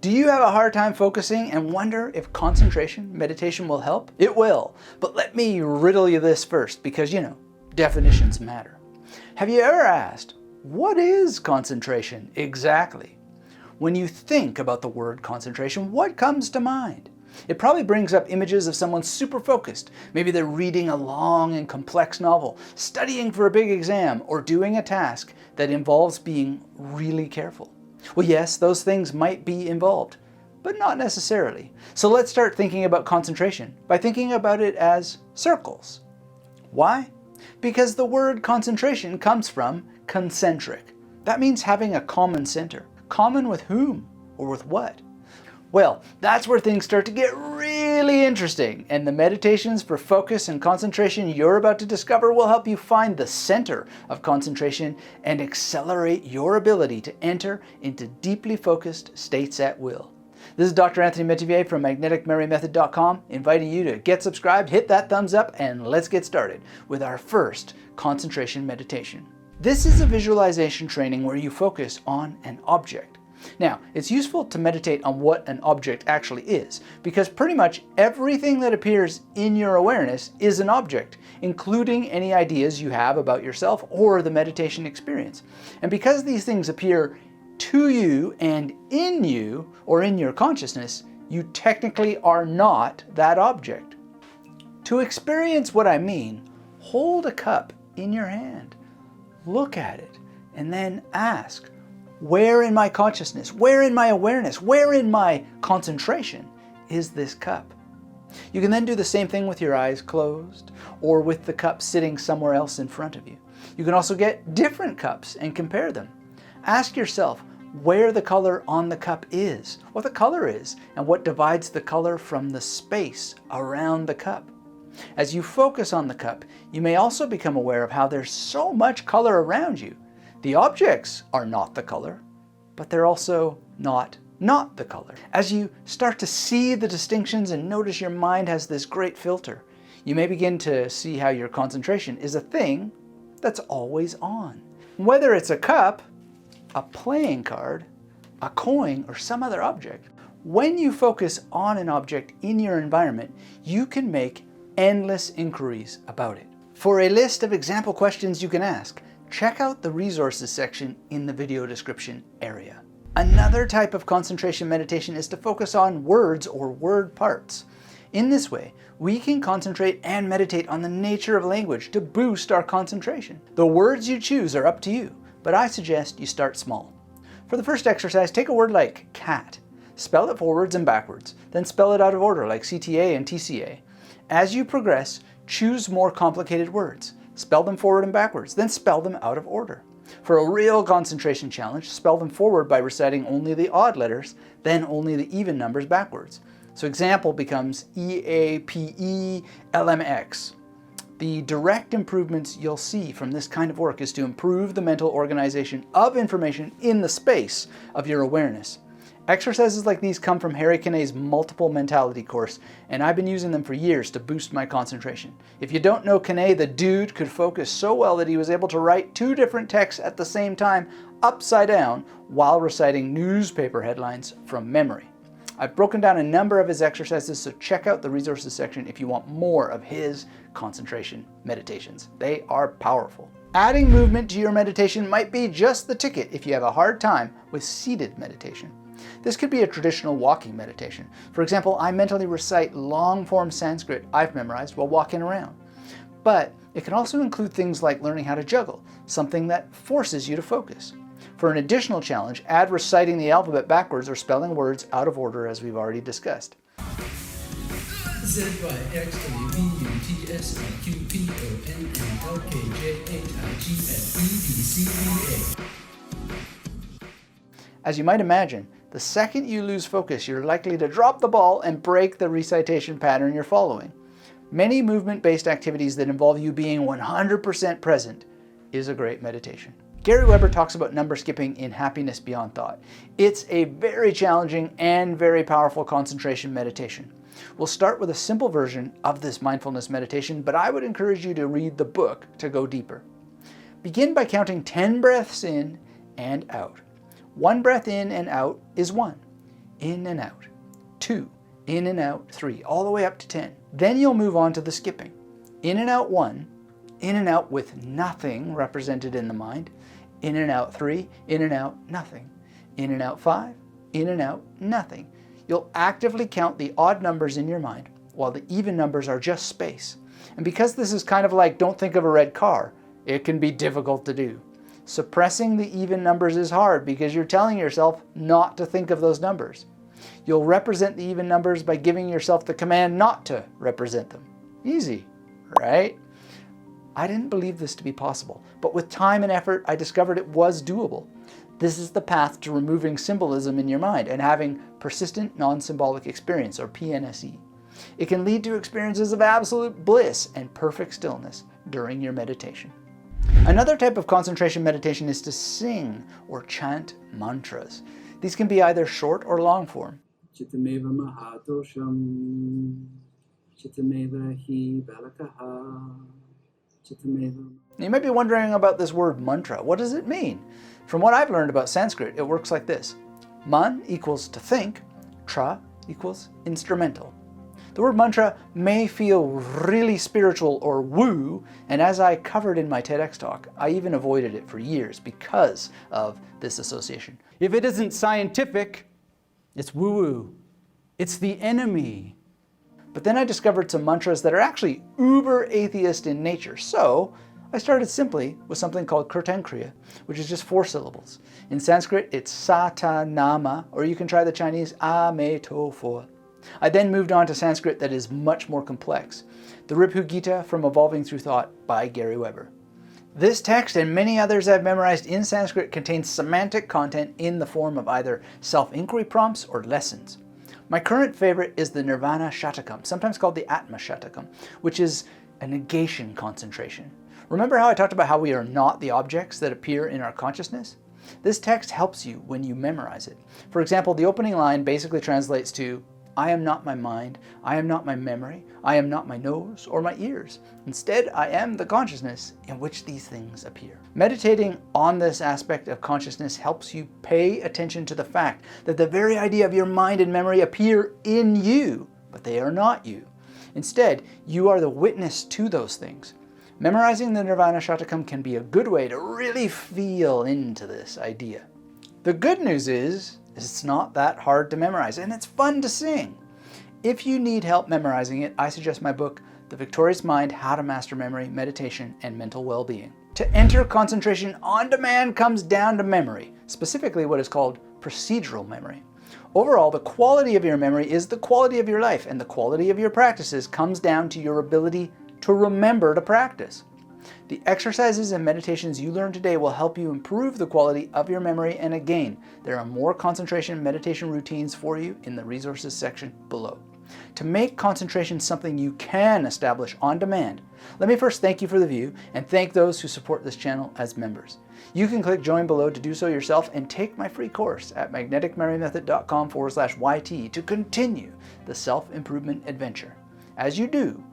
Do you have a hard time focusing and wonder if concentration meditation will help? It will, but let me riddle you this first because, definitions matter. Have you ever asked, what is concentration exactly? When you think about the word concentration, what comes to mind? It probably brings up images of someone super focused. Maybe they're reading a long and complex novel, studying for a big exam, or doing a task that involves being really careful. Well, yes, those things might be involved, but not necessarily. So let's start thinking about concentration by thinking about it as circles. Why? Because the word concentration comes from concentric. That means having a common center. Common with whom or with what? Well, that's where things start to get really interesting, and the meditations for focus and concentration you're about to discover will help you find the center of concentration and accelerate your ability to enter into deeply focused states at will. This is Dr. Anthony Metivier from magneticmemory-method.com, inviting you to get subscribed, hit that thumbs up, and let's get started with our first concentration meditation. This is a visualization training where you focus on an object. Now, it's useful to meditate on what an object actually is, because pretty much everything that appears in your awareness is an object, including any ideas you have about yourself or the meditation experience. And because these things appear to you and in you, or in your consciousness, you technically are not that object. To experience what I mean, hold a cup in your hand, look at it, and then ask, where in my consciousness, where in my awareness, where in my concentration is this cup? You can then do the same thing with your eyes closed or with the cup sitting somewhere else in front of you. You can also get different cups and compare them. Ask yourself where the color on the cup is, what the color is, and what divides the color from the space around the cup. As you focus on the cup, you may also become aware of how there's so much color around you. The objects are not the color, but they're also not the color. As you start to see the distinctions and notice your mind has this great filter, you may begin to see how your concentration is a thing that's always on. Whether it's a cup, a playing card, a coin, or some other object, when you focus on an object in your environment, you can make endless inquiries about it. For a list of example questions you can ask, check out the resources section in the video description area. Another type of concentration meditation is to focus on words or word parts. In this way, we can concentrate and meditate on the nature of language to boost our concentration. The words you choose are up to you, but I suggest you start small. For the first exercise, take a word like cat. Spell it forwards and backwards, then spell it out of order like CTA and TCA. As you progress, choose more complicated words. Spell them forward and backwards, then spell them out of order. For a real concentration challenge, spell them forward by reciting only the odd letters, then only the even numbers backwards. So example becomes EAPELMX. The direct improvements you'll see from this kind of work is to improve the mental organization of information in the space of your awareness. Exercises like these come from Harry Kinay's multiple mentality course, and I've been using them for years to boost my concentration. If you don't know Kinay, the dude could focus so well that he was able to write 2 different texts at the same time, upside down, while reciting newspaper headlines from memory. I've broken down a number of his exercises, so check out the resources section if you want more of his concentration meditations. They are powerful. Adding movement to your meditation might be just the ticket if you have a hard time with seated meditation. This could be a traditional walking meditation. For example, I mentally recite long-form Sanskrit I've memorized while walking around. But it can also include things like learning how to juggle, something that forces you to focus. For an additional challenge, add reciting the alphabet backwards or spelling words out of order as we've already discussed. As you might imagine, the second you lose focus, you're likely to drop the ball and break the recitation pattern you're following. Many movement-based activities that involve you being 100% present is a great meditation. Gary Weber talks about number skipping in Happiness Beyond Thought. It's a very challenging and very powerful concentration meditation. We'll start with a simple version of this mindfulness meditation, but I would encourage you to read the book to go deeper. Begin by counting 10 breaths in and out. 1 breath in and out is 1. in and out, 2, in and out, 3, all the way up to 10. Then you'll move on to the skipping. In and out 1, in and out with nothing represented in the mind, in and out 3, in and out, nothing, in and out 5, in and out, nothing. You'll actively count the odd numbers in your mind, while the even numbers are just space. And because this is kind of like don't think of a red car, it can be difficult to do. Suppressing the even numbers is hard because you're telling yourself not to think of those numbers. You'll represent the even numbers by giving yourself the command not to represent them. Easy, right? I didn't believe this to be possible, but with time and effort, I discovered it was doable. This is the path to removing symbolism in your mind and having persistent non-symbolic experience, or PNSE. It can lead to experiences of absolute bliss and perfect stillness during your meditation. Another type of concentration meditation is to sing or chant mantras. These can be either short or long form. Chitameva mahatosham, chitameva hi balakaha, chitameva. You might be wondering about this word mantra. What does it mean? From what I've learned about Sanskrit, it works like this. Man equals to think, tra equals instrumental. The word mantra may feel really spiritual or woo, and as I covered in my TEDx talk, I even avoided it for years because of this association. If it isn't scientific, it's woo-woo. It's the enemy. But then I discovered some mantras that are actually uber atheist in nature, so I started simply with something called kirtan kriya, which is just 4 syllables. In Sanskrit, it's sata nama, or you can try the Chinese ame to fo. I then moved on to Sanskrit that is much more complex, the Ribhu Gita from Evolving Through Thought by Gary Weber. This text and many others I've memorized in Sanskrit contains semantic content in the form of either self-inquiry prompts or lessons. My current favorite is the Nirvana Shatakam, sometimes called the Atma Shatakam, which is a negation concentration. Remember how I talked about how we are not the objects that appear in our consciousness? This text helps you when you memorize it. For example, the opening line basically translates to, I am not my mind, I am not my memory, I am not my nose or my ears. Instead, I am the consciousness in which these things appear. Meditating on this aspect of consciousness helps you pay attention to the fact that the very idea of your mind and memory appear in you, but they are not you. Instead, you are the witness to those things. Memorizing the Nirvana Shatakam can be a good way to really feel into this idea. The good news is, it's not that hard to memorize, and it's fun to sing. If you need help memorizing it, I suggest my book, The Victorious Mind, How to Master Memory, Meditation, and Mental Well-Being. To enter concentration on demand comes down to memory, specifically what is called procedural memory. Overall, the quality of your memory is the quality of your life, and the quality of your practices comes down to your ability to remember to practice. The exercises and meditations you learn today will help you improve the quality of your memory, and again, there are more concentration meditation routines for you in the resources section below. To make concentration something you can establish on demand, let me first thank you for the view and thank those who support this channel as members. You can click join below to do so yourself and take my free course at magneticmemorymethod.com/YT to continue the self-improvement adventure. As you do,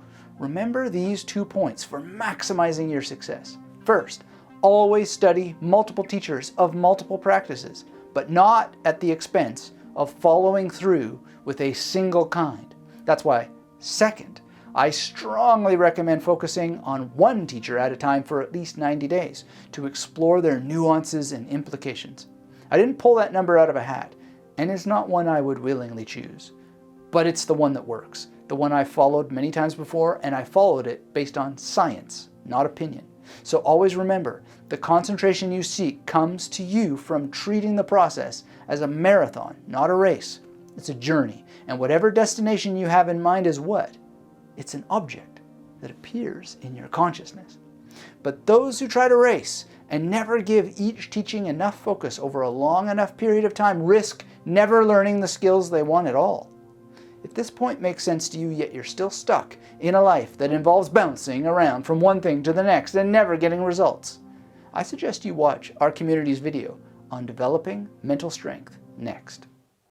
remember these 2 points for maximizing your success. First, always study multiple teachers of multiple practices, but not at the expense of following through with a single kind. That's why, second, I strongly recommend focusing on one teacher at a time for at least 90 days to explore their nuances and implications. I didn't pull that number out of a hat, and it's not one I would willingly choose, but it's the one that works. The one I followed many times before, and I followed it based on science, not opinion. So always remember, the concentration you seek comes to you from treating the process as a marathon, not a race. It's a journey, and whatever destination you have in mind is what? It's an object that appears in your consciousness. But those who try to race and never give each teaching enough focus over a long enough period of time risk never learning the skills they want at all. If this point makes sense to you, yet you're still stuck in a life that involves bouncing around from one thing to the next and never getting results, I suggest you watch our community's video on developing mental strength next.